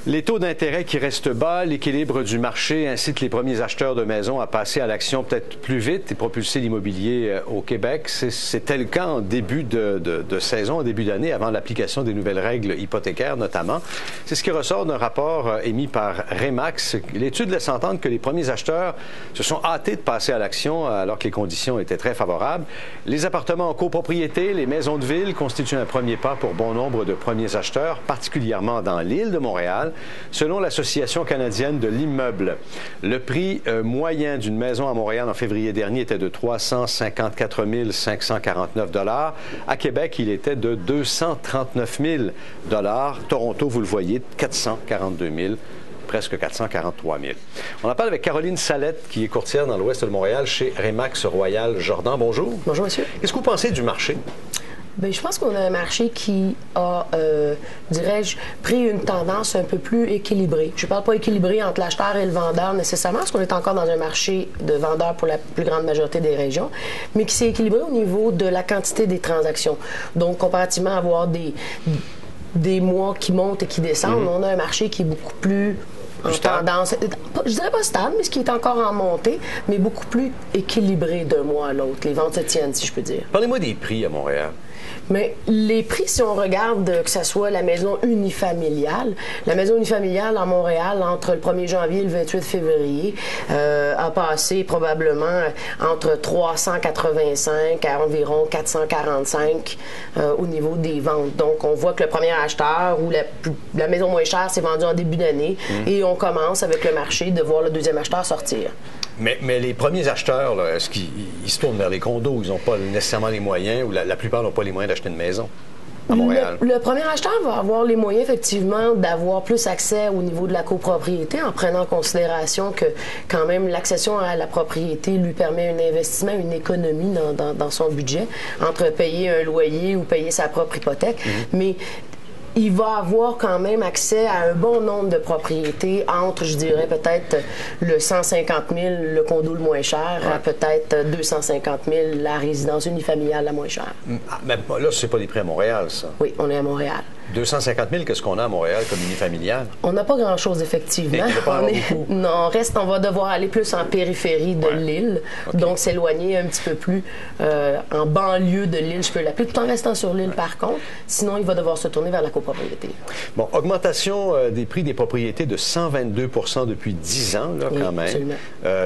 Les taux d'intérêt qui restent bas, l'équilibre du marché incite les premiers acheteurs de maisons à passer à l'action peut-être plus vite et propulser l'immobilier au Québec. C'était le cas en début de saison, en début d'année, avant l'application des nouvelles règles hypothécaires notamment. C'est ce qui ressort d'un rapport émis par Remax. L'étude laisse entendre que les premiers acheteurs se sont hâtés de passer à l'action alors que les conditions étaient très favorables. Les appartements en copropriété, les maisons de ville constituent un premier pas pour bon nombre de premiers acheteurs, particulièrement dans l'île de Montréal. Selon l'Association canadienne de l'immeuble, le prix moyen d'une maison à Montréal en février dernier était de 354 549 $. À Québec, il était de 239 000 $. Toronto, vous le voyez, 442 000 $. Presque 443 000. On en parle avec Caroline Salette, qui est courtière dans l'ouest de Montréal chez Remax Royal Jordan. Bonjour. Bonjour, monsieur. Qu'est-ce que vous pensez du marché? Bien, je pense qu'on a un marché qui a, dirais-je, pris une tendance un peu plus équilibrée. Je ne parle pas équilibré entre l'acheteur et le vendeur nécessairement, parce qu'on est encore dans un marché de vendeurs pour la plus grande majorité des régions, mais qui s'est équilibré au niveau de la quantité des transactions. Donc, comparativement à avoir des mois qui montent et qui descendent, on a un marché qui est beaucoup plus en tendance, je dirais pas stable, mais ce qui est encore en montée, mais beaucoup plus équilibré d'un mois à l'autre. Les ventes se tiennent, si je peux dire. Parlez-moi des prix à Montréal. Mais les prix, si on regarde que ce soit la maison unifamiliale, la maison unifamiliale à Montréal, entre le 1er janvier et le 28 février, a passé probablement entre 385 à environ 445 au niveau des ventes. Donc, on voit que le premier acheteur ou la maison moins chère s'est vendue en début d'année et on commence avec le marché de voir le deuxième acheteur sortir. Mais les premiers acheteurs, est-ce qu'ils se tournent vers les condos? Ils n'ont pas nécessairement les moyens, ou la plupart n'ont pas les moyens d'acheter une maison à Montréal? Le premier acheteur va avoir les moyens, effectivement, d'avoir plus accès au niveau de la copropriété, en prenant en considération que, quand même, l'accession à la propriété lui permet un investissement, une économie dans son budget, entre payer un loyer ou payer sa propre hypothèque. Mais il va avoir quand même accès à un bon nombre de propriétés entre, je dirais, peut-être le 150 000, le condo le moins cher, à peut-être 250 000, la résidence unifamiliale la moins chère. Mais là, c'est pas les prix à Montréal, ça? Oui, on est à Montréal. 250 000, qu'est-ce qu'on a à Montréal comme unifamilial? On n'a pas grand-chose, effectivement. Non, on va devoir aller plus en périphérie de l'île, donc s'éloigner un petit peu plus en banlieue de l'île, je peux l'appeler, tout en restant sur l'île par contre. Sinon, il va devoir se tourner vers la copropriété. Bon, augmentation des prix des propriétés de 122 % depuis 10 ans, là, quand même. Absolument.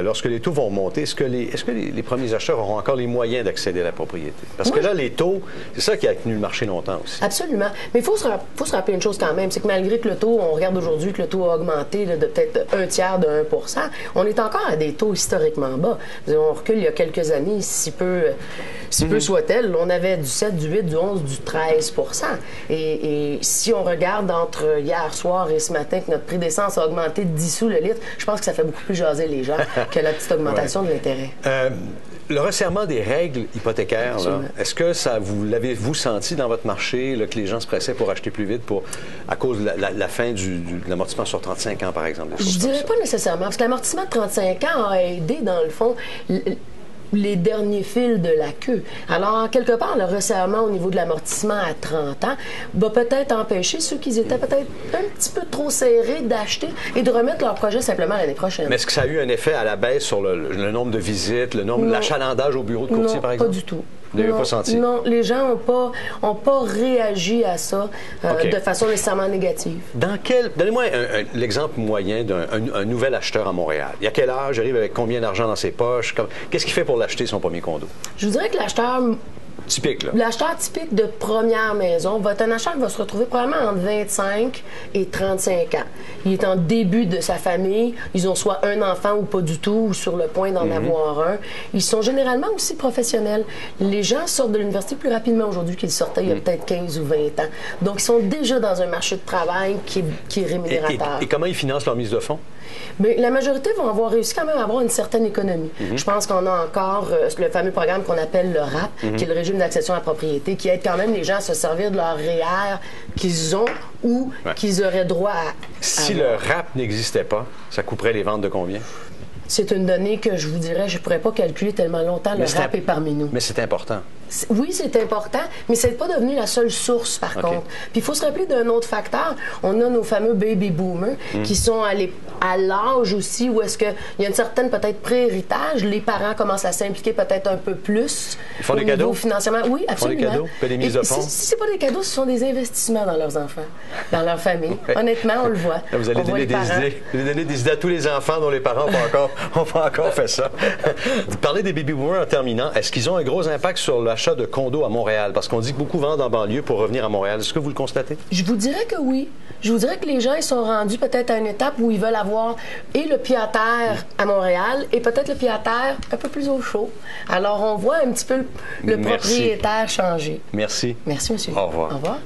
Lorsque les taux vont monter, est-ce que les premiers acheteurs auront encore les moyens d'accéder à la propriété? Parce que là, les taux, c'est ça qui a tenu le marché longtemps aussi. Absolument. Mais il faut se rappeler une chose quand même, c'est que malgré que le taux, on regarde aujourd'hui que le taux a augmenté là, de peut-être un tiers de 1 %, on est encore à des taux historiquement bas. On recule il y a quelques années, si peu soit-elle, on avait du 7, du 8, du 11, du 13 %. Et si on regarde entre hier soir et ce matin que notre prix d'essence a augmenté de 10 sous le litre, je pense que ça fait beaucoup plus jaser les gens que la petite augmentation de l'intérêt. Le resserrement des règles hypothécaires, est-ce que vous l'avez-vous senti dans votre marché, là, que les gens se pressaient pour acheter plus vite à cause de la fin de l'amortissement sur 35 ans, par exemple? Je dirais pas nécessairement, parce que l'amortissement de 35 ans a aidé, dans le fond, les derniers fils de la queue. Alors, quelque part, le resserrement au niveau de l'amortissement à 30 ans va peut-être empêcher ceux qui étaient peut-être un petit peu trop serrés d'acheter et de remettre leur projet simplement l'année prochaine. Mais est-ce que ça a eu un effet à la baisse sur le nombre de visites, l'achalandage au bureau de courtier, par exemple? Non, pas du tout. Vous n'avez pas senti? Non, les gens n'ont pas réagi à ça de façon nécessairement négative. Donnez-moi l'exemple moyen d'un nouvel acheteur à Montréal. Il y a quel âge? Arrive avec combien d'argent dans ses poches? Qu'est-ce qu'il fait pour l'acheter, son premier condo? Je vous dirais que l'acheteur typique, là. L'acheteur typique de première maison va être un acheteur qui va se retrouver probablement entre 25 et 35 ans. Il est en début de sa famille. Ils ont soit un enfant ou pas du tout, ou sur le point d'en avoir un. Ils sont généralement aussi professionnels. Les gens sortent de l'université plus rapidement aujourd'hui qu'ils sortaient il y a peut-être 15 ou 20 ans. Donc, ils sont déjà dans un marché de travail qui est rémunérateur. Et comment ils financent leur mise de fonds? Bien, la majorité vont avoir réussi quand même à avoir une certaine économie. Je pense qu'on a encore le fameux programme qu'on appelle le RAP, qui est le régime d'accession à la propriété, qui aide quand même les gens à se servir de leur REER qu'ils ont ou qu'ils auraient droit à Si le RAP n'existait pas, ça couperait les ventes de combien? C'est une donnée que je vous dirais, je ne pourrais pas calculer tellement longtemps. Le RAP est parmi nous. Mais c'est important. Oui, c'est important, mais c'est pas devenu la seule source, par contre. Puis il faut se rappeler d'un autre facteur. On a nos fameux baby boomers qui sont à l'âge aussi où est-ce qu'il y a une certaine peut-être pré-héritage. Les parents commencent à s'impliquer peut-être un peu plus. Ils font des cadeaux? Financièrement. Oui, absolument. Ils font des cadeaux? Que des mises de fonds? Si c'est pas des cadeaux, ce sont des investissements dans leurs enfants, dans leur famille. Honnêtement, on le voit. Là, vous allez donner des idées à tous les enfants dont les parents n'ont pas encore fait ça. Vous parlez des baby boomers en terminant. Est-ce qu'ils ont un gros impact sur l'achat de condos à Montréal? Parce qu'on dit que beaucoup vendent en banlieue pour revenir à Montréal. Est-ce que vous le constatez? Je vous dirais que oui. Je vous dirais que les gens ils sont rendus peut-être à une étape où ils veulent avoir et le pied à terre à Montréal et peut-être le pied à terre un peu plus au chaud. Alors, on voit un petit peu le propriétaire changer. Merci. Merci, monsieur. Au revoir. Au revoir.